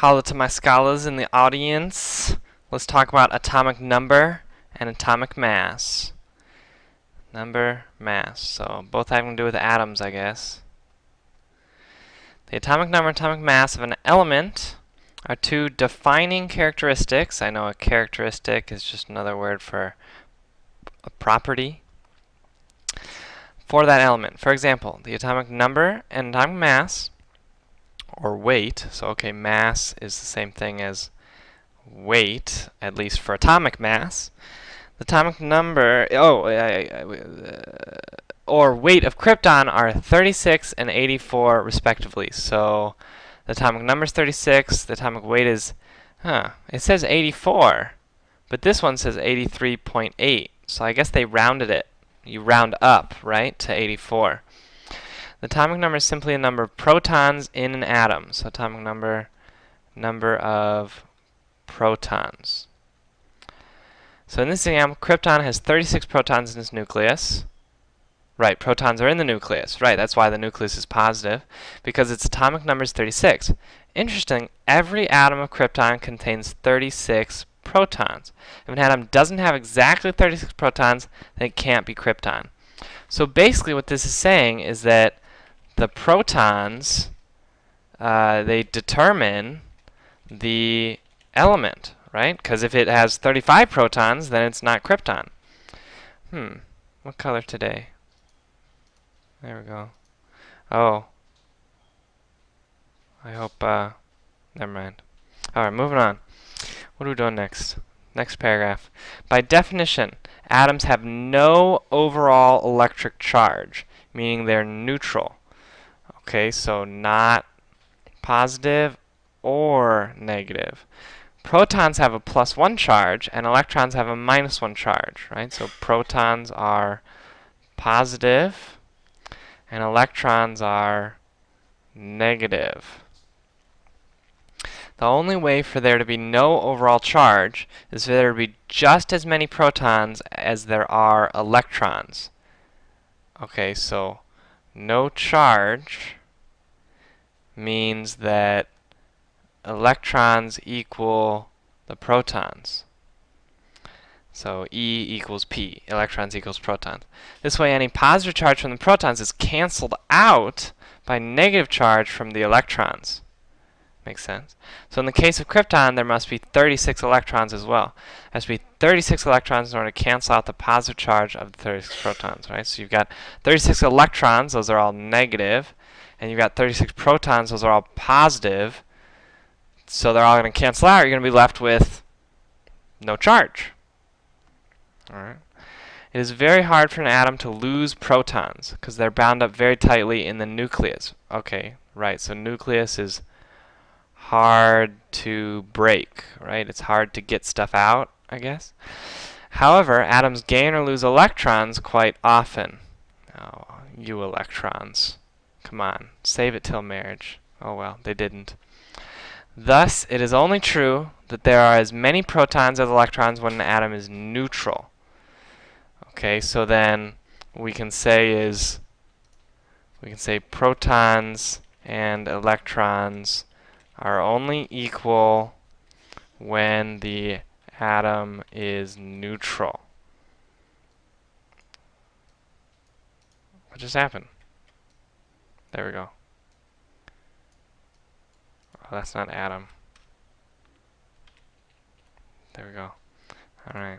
Hello to my scholars in the audience. Let's talk about atomic number and atomic mass. Number, mass. So both having to do with atoms, I guess. The atomic number and atomic mass of an element are two defining characteristics. I know a characteristic is just another word for a property for that element. For example, the atomic number and atomic mass, or weight. So okay, mass is the same thing as weight, at least for atomic mass. The atomic number, or weight of krypton are 36 and 84 respectively. So the atomic number is 36, the atomic weight is, it says 84, but this one says 83.8. So I guess they rounded it. You round up, right, to 84. The atomic number is simply a number of protons in an atom. So atomic number of protons. So in this example, krypton has 36 protons in its nucleus. Right, protons are in the nucleus. Right, that's why the nucleus is positive, because its atomic number is 36. Interesting, every atom of krypton contains 36 protons. If an atom doesn't have exactly 36 protons, then it can't be krypton. So basically what this is saying is that the protons, they determine the element, right? Because if it has 35 protons, then it's not krypton. What color today? There we go. Oh. I hope, never mind. Alright, moving on. What are we doing next? Next paragraph. By definition, atoms have no overall electric charge, meaning they're neutral. Okay, so not positive or negative. Protons have a +1 charge, and electrons have a -1 charge, right? So protons are positive, and electrons are negative. The only way for there to be no overall charge is for there to be just as many protons as there are electrons. Okay, so no charge means that electrons equal the protons. So E equals P, electrons equals protons. This way any positive charge from the protons is canceled out by negative charge from the electrons. Makes sense? So in the case of krypton, there must be 36 electrons as well. There has to be 36 electrons in order to cancel out the positive charge of the 36 protons, right? So you've got 36 electrons, those are all negative, and you've got 36 protons, those are all positive. So they're all going to cancel out. You're going to be left with no charge. All right. It is very hard for an atom to lose protons because they're bound up very tightly in the nucleus. Okay, right. So nucleus is hard to break, right? It's hard to get stuff out, I guess. However, atoms gain or lose electrons quite often. Oh, you electrons. Come on, save it till marriage. Oh well, they didn't. Thus, it is only true that there are as many protons as electrons when an atom is neutral. Okay, so then we can say protons and electrons are only equal when the atom is neutral. What just happened? There we go. Oh, that's not atom. There we go. Alright.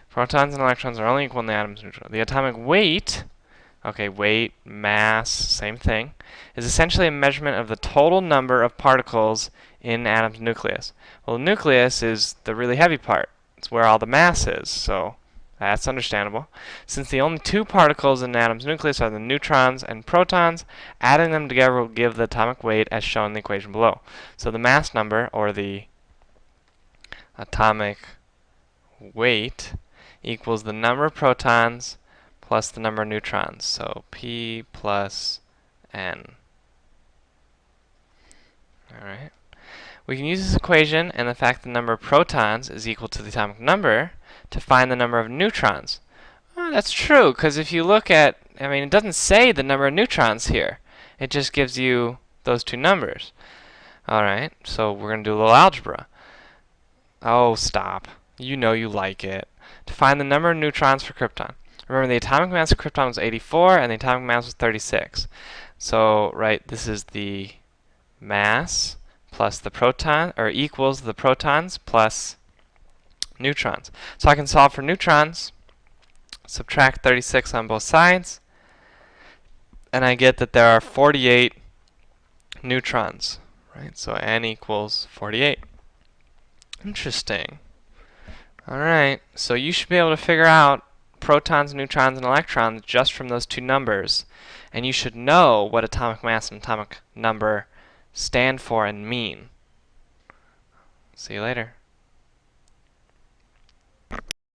Protons and electrons are only equal when the atom is neutral. The atomic weight, okay, weight, mass, same thing, is essentially a measurement of the total number of particles in an atom's nucleus. Well, the nucleus is the really heavy part. It's where all the mass is, so that's understandable. Since the only two particles in an atom's nucleus are the neutrons and protons, adding them together will give the atomic weight as shown in the equation below. So the mass number, or the atomic weight, equals the number of protons plus the number of neutrons. So P plus N. Alright. We can use this equation and the fact that the number of protons is equal to the atomic number to find the number of neutrons. Oh, that's true, because if you look at, it doesn't say the number of neutrons here. It just gives you those two numbers. Alright, so we're going to do a little algebra. Oh, stop. You know you like it. To find the number of neutrons for krypton. Remember, the atomic mass of krypton was 84, and the atomic mass was 36. So, right, this is the mass plus the proton, or equals the protons plus neutrons. So I can solve for neutrons, subtract 36 on both sides, and I get that there are 48 neutrons. Right, so n equals 48. Interesting. Alright, so you should be able to figure out protons, neutrons, and electrons just from those two numbers. And you should know what atomic mass and atomic number stand for and mean. See you later.